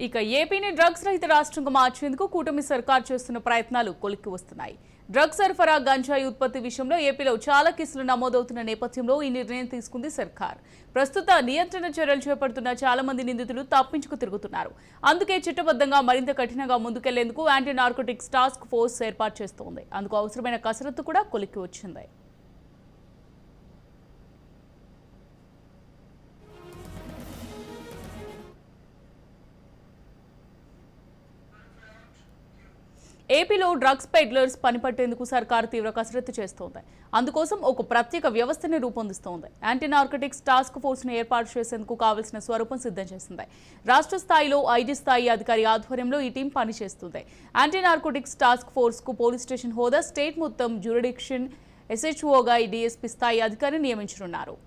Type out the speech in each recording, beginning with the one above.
ఇక ఏపీని డ్రగ్స్ రహిత రాష్ట్రంగా మార్చేందుకు కూటమి సర్కార్ చేస్తున్న ప్రయత్నాలు కొలిక్కి వస్తున్నాయి. డ్రగ్స్ సరఫరా గంజాయి ఉత్పత్తి విషయంలో ఏపీలో చాలా కేసులు నమోదవుతున్న నేపథ్యంలో ఈ నిర్ణయం తీసుకుంది సర్కార్. ప్రస్తుత నియంత్రణ చర్యలు చేపడుతున్న చాలా మంది నిందితులు తప్పించుకు తిరుగుతున్నారు. అందుకే చట్టబద్ధంగా మరింత కఠినంగా ముందుకెళ్లేందుకు యాంటీ నార్కోటిక్స్ టాస్క్ ఫోర్స్ ఏర్పాటు చేస్తోంది. అందుకు అవసరమైన కసరత్తు కూడా కొలిక్కి వచ్చింది. ఏపీలో డ్రగ్స్ పెడ్లర్స్ పనిపట్టేందుకు సర్కారు తీవ్ర కసరత్తు చేస్తోంది. అందుకోసం ఒక ప్రత్యేక వ్యవస్థని రూపొందిస్తోంది. యాంటీ నార్కోటిక్స్ టాస్క్ ఫోర్స్ను ఏర్పాటు చేసేందుకు కావాల్సిన స్వరూపం సిద్ధం చేసింది. రాష్ట్ర స్థాయిలో ఐజీ స్థాయి అధికారి ఆధ్వర్యంలో ఈ టీం పనిచేస్తుంది. యాంటీ నార్కోటిక్స్ టాస్క్ ఫోర్స్కు పోలీస్ స్టేషన్ హోదా, స్టేట్ మొత్తం జ్యూరిడిక్షన్, ఎస్హెచ్ఓగా ఈ డీఎస్పీ స్థాయి అధికారిని నియమించనున్నారు.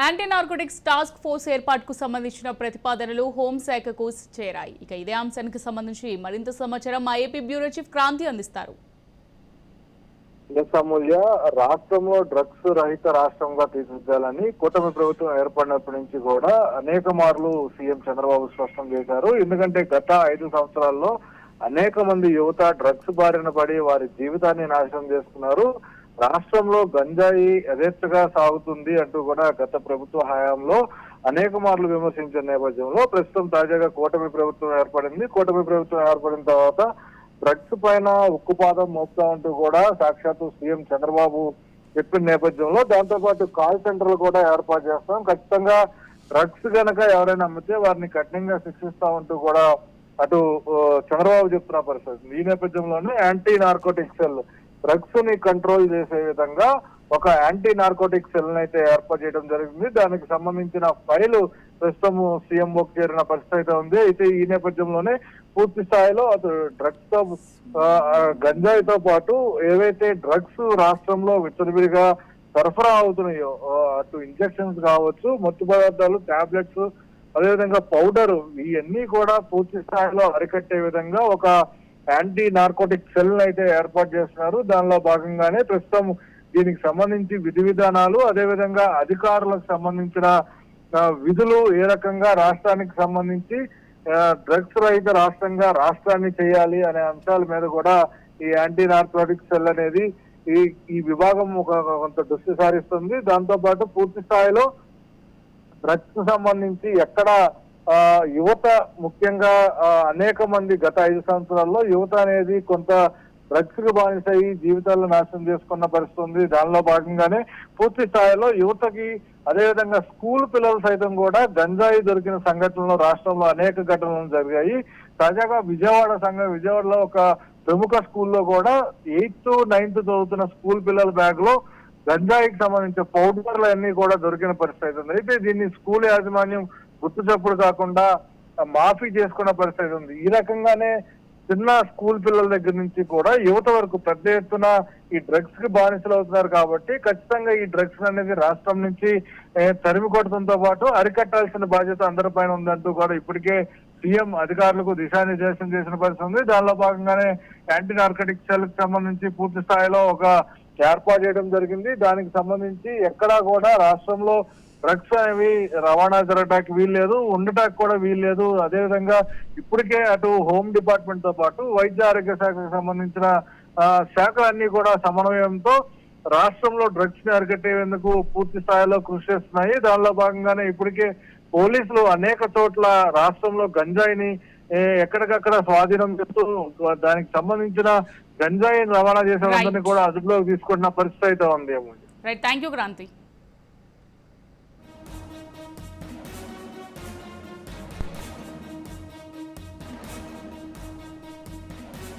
యాంటీ నార్కోటిక్స్ టాస్క్ ఫోర్స్ ఏర్పాటుకు సంబంధించిన ప్రతిపాదనలు హోంశాఖకు చేరాయి. ఇక ఇదే అంశానికి సంబంధించి మరింత సమాచారం మా ఏపీ బ్యూరో చీఫ్ క్రాంతి అందిస్తారు. అమూల్య, రాష్ట్రంలో డ్రగ్స్ రహిత రాష్ట్రంగా తీర్చిదిద్దాలని కూటమి ప్రభుత్వం ఏర్పడినప్పటి నుంచి కూడా అనేక మార్లు సీఎం చంద్రబాబు స్పష్టం చేశారు. ఎందుకంటే గత 5 సంవత్సరాల్లో అనేక మంది యువత డ్రగ్స్ బారిన పడి వారి జీవితాన్ని నాశనం చేసుకున్నారు. రాష్ట్రంలో గంజాయి యథేచ్ఛగా సాగుతుంది అంటూ కూడా గత ప్రభుత్వ హయాంలో అనేక మార్లు విమర్శించిన నేపథ్యంలో ప్రస్తుతం తాజాగా కూటమి ప్రభుత్వం ఏర్పడింది. కూటమి ప్రభుత్వం ఏర్పడిన తర్వాత డ్రగ్స్ పైన ఉక్కుపాదం మోపుతా అంటూ కూడా సాక్షాత్తు సీఎం చంద్రబాబు చెప్పిన నేపథ్యంలో దాంతో పాటు కాల్ సెంటర్లు కూడా ఏర్పాటు చేస్తాం, ఖచ్చితంగా డ్రగ్స్ గనక ఎవరైనా అమ్మితే వారిని కఠినంగా శిక్షిస్తా ఉంటూ కూడా అటు చంద్రబాబు చెప్తున్న పరిస్థితి. ఈ నేపథ్యంలోనే యాంటీ నార్కోటిక్ సెల్ డ్రగ్స్ ని కంట్రోల్ చేసే విధంగా ఒక యాంటీ నార్కోటిక్ సెల్ అయితే ఏర్పాటు చేయడం జరిగింది. దానికి సంబంధించిన ఫైలు ప్రస్తుతం సీఎంఓకి చేరిన పరిస్థితి అయితే ఉంది. అయితే ఈ నేపథ్యంలోనే పూర్తి స్థాయిలో అటు డ్రగ్స్ తో గంజాయితో పాటు ఏవైతే డ్రగ్స్ రాష్ట్రంలో విచ్చలవిడిగా సరఫరా అవుతున్నాయో అటు ఇంజెక్షన్స్ కావచ్చు, మత్తు పదార్థాలు, టాబ్లెట్స్, అదేవిధంగా పౌడర్, ఇవన్నీ కూడా పూర్తి స్థాయిలో అరికట్టే విధంగా ఒక యాంటీ నార్కోటిక్ సెల్ అయితే ఏర్పాటు చేస్తున్నారు. దానిలో భాగంగానే ప్రస్తుతం దీనికి సంబంధించి విధి విధానాలు, అదేవిధంగా అధికారులకు సంబంధించిన విధులు ఏ రకంగా రాష్ట్రానికి సంబంధించి డ్రగ్స్ రహిత రాష్ట్రాన్ని చేయాలి అనే అంశాల మీద కూడా ఈ యాంటీ నార్కోటిక్ సెల్ అనేది ఈ విభాగం కొంత దృష్టి సారిస్తుంది. దాంతో పాటు పూర్తి స్థాయిలో డ్రగ్స్ సంబంధించి ఎక్కడ యువత ముఖ్యంగా అనేక మంది గత 5 సంవత్సరాల్లో యువత అనేది కొంత డ్రగ్స్ కి బానిసయి జీవితాలను నాశనం చేసుకున్న పరిస్థితి ఉంది. దానిలో భాగంగానే పూర్తి స్థాయిలో యువతకి, అదేవిధంగా స్కూల్ పిల్లలు సైతం కూడా గంజాయి దొరికిన సంఘటనలు రాష్ట్రంలో అనేక ఘటనలు జరిగాయి. తాజాగా విజయవాడలో ఒక ప్రముఖ స్కూల్లో కూడా 8th, 9th చదువుతున్న స్కూల్ పిల్లల బ్యాగ్ లో గంజాయికి సంబంధించిన పౌడర్లు అన్ని కూడా దొరికిన పరిస్థితి ఉంది. అయితే దీన్ని స్కూల్ యాజమాన్యం గుర్తు చప్పుడు కాకుండా మాఫీ చేసుకున్న పరిస్థితి ఉంది. ఈ రకంగానే చిన్న స్కూల్ పిల్లల దగ్గర నుంచి కూడా యువత వరకు పెద్ద ఎత్తున ఈ డ్రగ్స్ కి బానిసలు అవుతున్నారు. కాబట్టి ఖచ్చితంగా ఈ డ్రగ్స్ అనేది రాష్ట్రం నుంచి తరిమి కొట్టడంతో పాటు అరికట్టాల్సిన బాధ్యత అందరిపైన ఉందంటూ కూడా ఇప్పటికే సీఎం అధికారులకు దిశానిర్దేశం చేసిన పరిస్థితి ఉంది. దానిలో భాగంగానే యాంటీ నార్కోటిక్ సెల్ కి సంబంధించి పూర్తి స్థాయిలో ఒక ఏర్పాటు చేయడం జరిగింది. దానికి సంబంధించి ఎక్కడా కూడా రాష్ట్రంలో డ్రగ్స్ అనేవి రవాణా జరగటానికి వీల్లేదు, ఉండటానికి కూడా వీల్లేదు. అదేవిధంగా ఇప్పటికే అటు హోమ్ డిపార్ట్మెంట్ తో పాటు వైద్య ఆరోగ్య శాఖకు సంబంధించిన శాఖలన్నీ కూడా సమన్వయంతో రాష్ట్రంలో డ్రగ్స్ ని అరికట్టేందుకు పూర్తి స్థాయిలో కృషి చేస్తున్నాయి. దానిలో భాగంగానే ఇప్పటికే పోలీసులు అనేక చోట్ల రాష్ట్రంలో గంజాయిని ఎక్కడికక్కడ స్వాధీనం చేస్తూ దానికి సంబంధించిన గంజాయిని రవాణా చేసే వాళ్ళని కూడా అదుపులోకి తీసుకుంటున్న పరిస్థితి అయితే ఉంది. Right, thank you Kranti.